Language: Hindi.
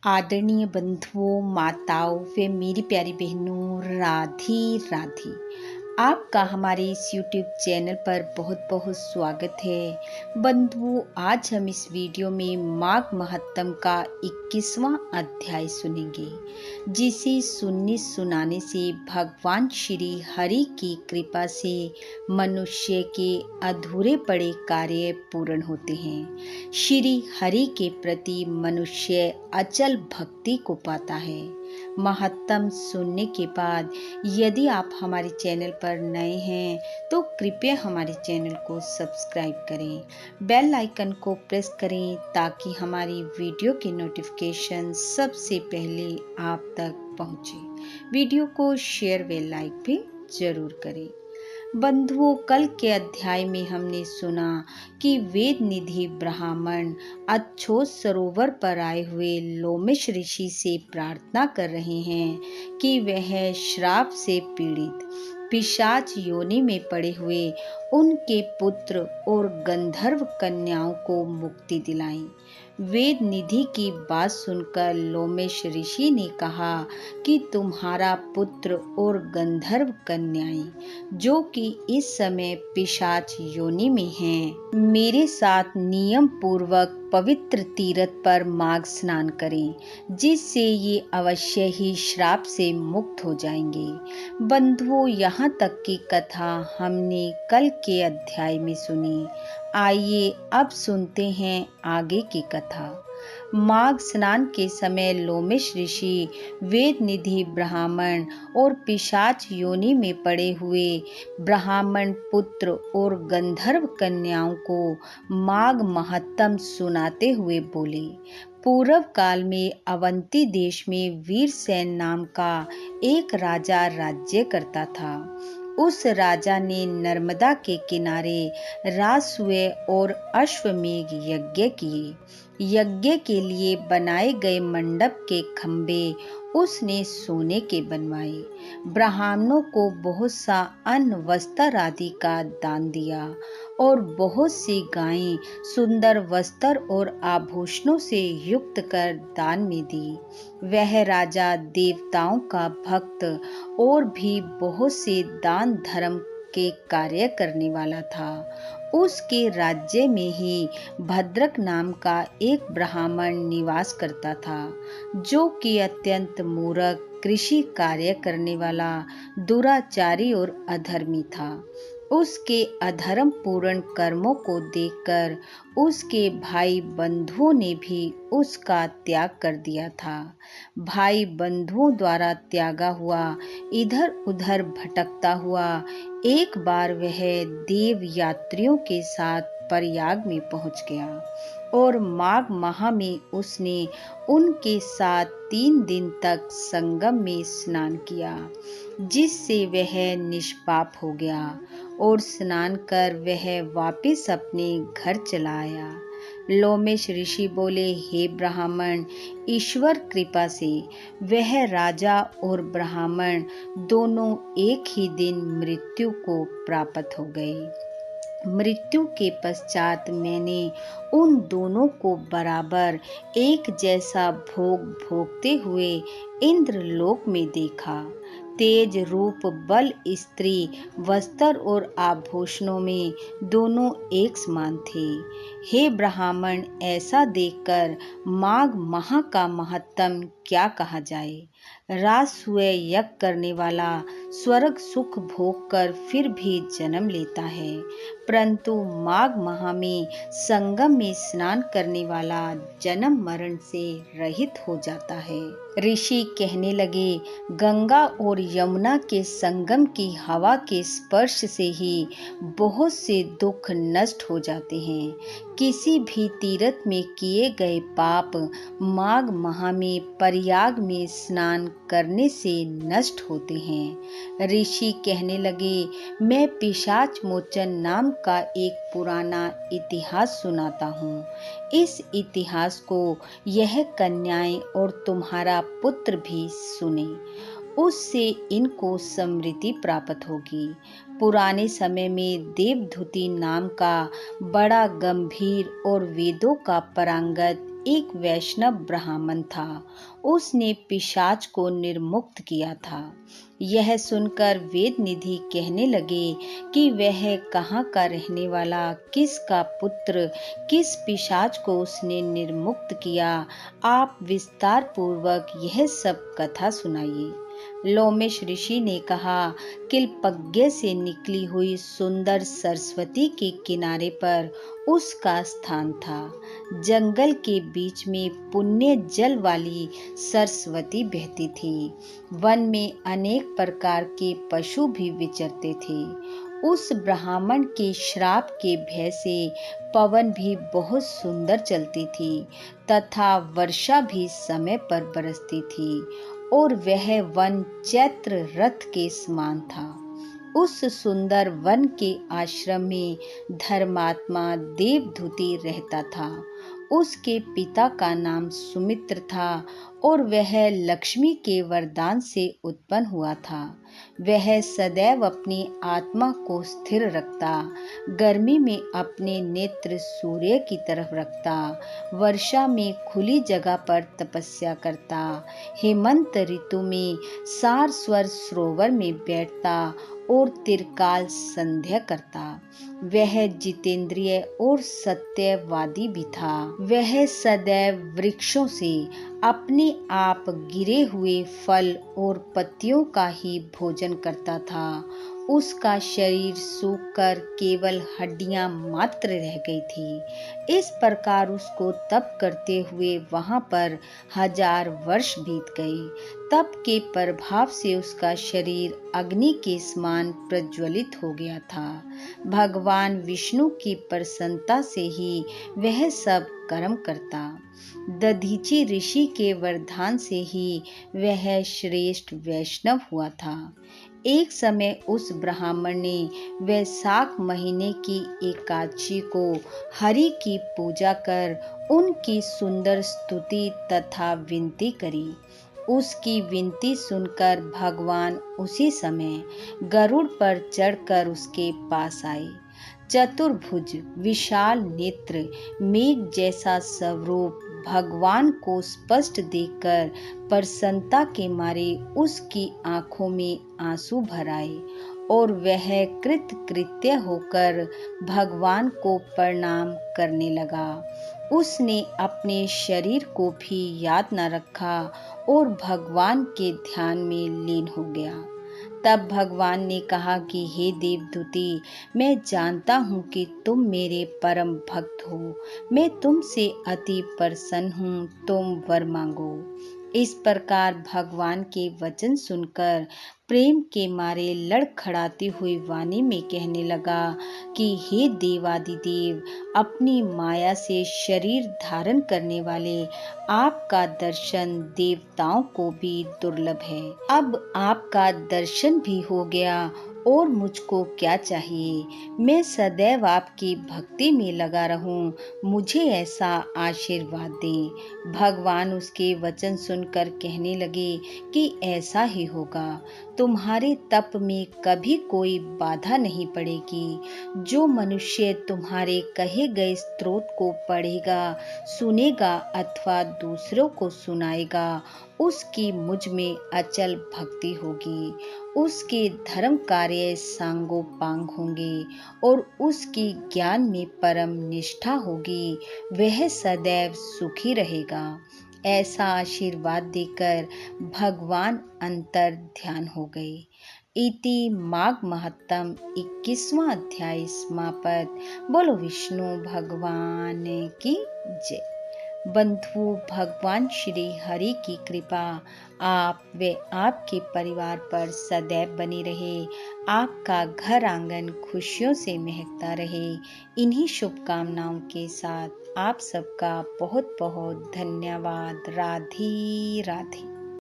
आदरणीय बंधुओं, माताओं व मेरी प्यारी बहनों, राधे राधे। आपका हमारे इस YouTube चैनल पर बहुत बहुत स्वागत है। बंधुओं, आज हम इस वीडियो में माघ महात्म का 21वां अध्याय सुनेंगे, जिसे सुनने सुनाने से भगवान श्री हरि की कृपा से मनुष्य के अधूरे पड़े कार्य पूर्ण होते हैं। श्री हरि के प्रति मनुष्य अचल भक्ति को पाता है। महात्म सुनने के बाद यदि आप हमारे चैनल पर नए हैं तो कृपया हमारे चैनल को सब्सक्राइब करें, बेल आइकन को प्रेस करें ताकि हमारी वीडियो के नोटिफिकेशन सबसे पहले आप तक पहुंचे। वीडियो को शेयर व लाइक भी जरूर करें। बंधुओं, कल के अध्याय में हमने सुना कि वेद निधि ब्राह्मण अच्छोत सरोवर पर आए हुए लोमेश ऋषि से प्रार्थना कर रहे हैं कि वह श्राप से पीड़ित पिशाच योनि में पड़े हुए उनके पुत्र और गंधर्व कन्याओं को मुक्ति दिलाएं। वेद निधि की बात सुनकर लोमेश ऋषि ने कहा कि तुम्हारा पुत्र और गंधर्व कन्याएं जो कि इस समय पिशाच योनि में हैं, मेरे साथ नियम पूर्वक पवित्र तीर्थ पर माघ स्नान करें, जिससे ये अवश्य ही श्राप से मुक्त हो जाएंगे। बंधुओं, यहाँ तक की कथा हमने कल के अध्याय में सुनी। आइए अब सुनते हैं आगे की कथा। माघ स्नान के समय लोमेश ऋषि वेद निधि ब्राह्मण और पिशाच योनि में पड़े हुए ब्राह्मण पुत्र और गंधर्व कन्याओं को माघ महात्म सुनाते हुए बोले। पूर्व काल में अवंती देश में वीरसेन नाम का एक राजा राज्य करता था। उस राजा ने नर्मदा के किनारे राजसूय और अश्वमेघ यज्ञ किए। यज्ञ के लिए बनाए गए मंडप के खंभे उसने सोने के बनवाए। ब्राह्मणों को बहुत सा अन्न वस्त्र आदि का दान दिया और बहुत सी गायें सुंदर वस्त्र और आभूषणों से युक्त कर दान में दी। वह राजा देवताओं का भक्त और भी बहुत से दान धर्म के कार्य करने वाला था। उसके राज्य में ही भद्रक नाम का एक ब्राह्मण निवास करता था, जो कि अत्यंत मूर्ख, कृषि कार्य करने वाला, दुराचारी और अधर्मी था। उसके अधर्म पूर्ण कर्मों को देखकर उसके भाई बंधुओं ने भी उसका त्याग कर दिया था। भाई बंधुओं द्वारा त्यागा हुआ इधर उधर भटकता हुआ एक बार वह देव यात्रियों के साथ प्रयाग में पहुंच गया और माघ माह में उसने उनके साथ 3 दिन तक संगम में स्नान किया, जिससे वह निष्पाप हो गया और स्नान कर वह वापस अपने घर चला आया। लोमेश ऋषि बोले, हे ब्राह्मण, ईश्वर कृपा से वह राजा और ब्राह्मण दोनों एक ही दिन मृत्यु को प्राप्त हो गए। मृत्यु के पश्चात मैंने उन दोनों को बराबर एक जैसा भोग भोगते हुए इंद्रलोक में देखा। तेज रूप बल स्त्री वस्त्र और आभूषणों में दोनों एक समान थे। हे ब्राह्मण, ऐसा देखकर माघ माह का महत्तम क्या कहा जाए। राजसूय यज्ञ करने वाला स्वर्ग सुख भोग कर फिर भी जन्म लेता है, परंतु माघ माह में संगम में स्नान करने वाला जन्म मरण से रहित हो जाता है। ऋषि कहने लगे, गंगा और यमुना के संगम की हवा के स्पर्श से ही बहुत से दुख नष्ट हो जाते हैं। किसी भी तीर्थ में किए गए पाप माघ माह में प्रयाग में स्नान करने से नष्ट होते हैं। ऋषि कहने लगे, मैं पिशाच मोचन नाम का एक पुराना इतिहास सुनाता हूँ। इस इतिहास को यह कन्याएं और तुम्हारा पुत्र भी सुने, उससे इनको समृद्धि प्राप्त होगी। पुराने समय में देवधूति नाम का बड़ा गंभीर और वेदों का पारंगत एक वैष्णव ब्राह्मण था। उसने पिशाच को निर्मुक्त किया था। यह सुनकर वेद निधि कहने लगे कि वह कहाँ का रहने वाला, किसका पुत्र, किस पिशाच को उसने निर्मुक्त किया। आप विस्तार पूर्वक यह सब कथा सुनाइए। लोमेश ऋषि ने कहा, किल्पज्ञ से निकली हुई सुंदर सरस्वती के किनारे पर उसका स्थान था। जंगल के बीच में पुण्य जल वाली सरस्वती बहती थी। वन में अनेक प्रकार के पशु भी विचरते थे। उस ब्राह्मण के श्राप के भय से पवन भी बहुत सुंदर चलती थी तथा वर्षा भी समय पर बरसती थी और वह वन चैत्र रथ के समान था। उस सुंदर वन के आश्रम में धर्मात्मा देवधूति रहता था। उसके पिता का नाम सुमित्र था और वह लक्ष्मी के वरदान से उत्पन्न हुआ था। वह सदैव अपनी आत्मा को स्थिर रखता, गर्मी में अपने नेत्र सूर्य की तरफ रखता, वर्षा में खुली जगह पर तपस्या करता, हेमंत ऋतु में सारस्वर सरोवर में बैठता और तिरकाल संध्या करता। वह जितेंद्रिय और सत्यवादी भी था। वह सदैव वृक्षों से अपने आप गिरे हुए फल और पत्तियों का ही भोजन करता था। उसका शरीर सूखकर केवल हड्डियां मात्र रह गई थी। इस प्रकार उसको तप करते हुए वहां पर 1000 वर्ष बीत गए। तप के प्रभाव से उसका शरीर अग्नि के समान प्रज्वलित हो गया था। भगवान विष्णु की प्रसन्नता से ही वह सब कर्म करता। दधीचि ऋषि के वरदान से ही वह श्रेष्ठ वैष्णव हुआ था। एक समय उस ब्राह्मण ने वैशाख महीने की एकादशी को हरि की पूजा कर उनकी सुंदर स्तुति तथा विनती करी। उसकी विनती सुनकर भगवान उसी समय गरुड़ पर चढ़कर उसके पास आए। चतुर्भुज, विशाल नेत्र, मेघ जैसा स्वरूप भगवान को स्पष्ट देखकर प्रसन्नता के मारे उसकी आंखों में आंसू भर आए और वह कृतकृत्य होकर भगवान को प्रणाम करने लगा। उसने अपने शरीर को भी याद न रखा और भगवान के ध्यान में लीन हो गया। तब भगवान ने कहा कि हे देवदूती, मैं जानता हूँ कि तुम मेरे परम भक्त हो। मैं तुमसे अति प्रसन्न हूँ, तुम वर मांगो। इस प्रकार भगवान के वचन सुनकर प्रेम के मारे लड़खड़ाती हुई वाणी में कहने लगा कि हे देवादिदेव, अपनी माया से शरीर धारण करने वाले आपका दर्शन देवताओं को भी दुर्लभ है। अब आपका दर्शन भी हो गया और मुझको क्या चाहिए। मैं सदैव आपकी भक्ति में लगा रहूं, मुझे ऐसा आशीर्वाद दें। भगवान उसके वचन सुनकर कहने लगे कि ऐसा ही होगा। तुम्हारे तप में कभी कोई बाधा नहीं पड़ेगी। जो मनुष्य तुम्हारे कहे गए स्तोत्र को पढ़ेगा, सुनेगा अथवा दूसरों को सुनाएगा, उसकी मुझ में अचल भक्ति होगी। उसके धर्म कार्य सांगोपांग होंगे और उसकी ज्ञान में परम निष्ठा होगी। वह सदैव सुखी रहेगा। ऐसा आशीर्वाद देकर भगवान अंतर ध्यान हो गए। इति माघ महत्तम 21वां अध्याय समाप्त। बोलो विष्णु भगवान की जय। बंधु, भगवान श्री हरि की कृपा आप व आपके परिवार पर सदैव बनी रहे। आपका घर आंगन खुशियों से महकता रहे। इन्हीं शुभकामनाओं के साथ आप सबका बहुत बहुत धन्यवाद। राधे राधे।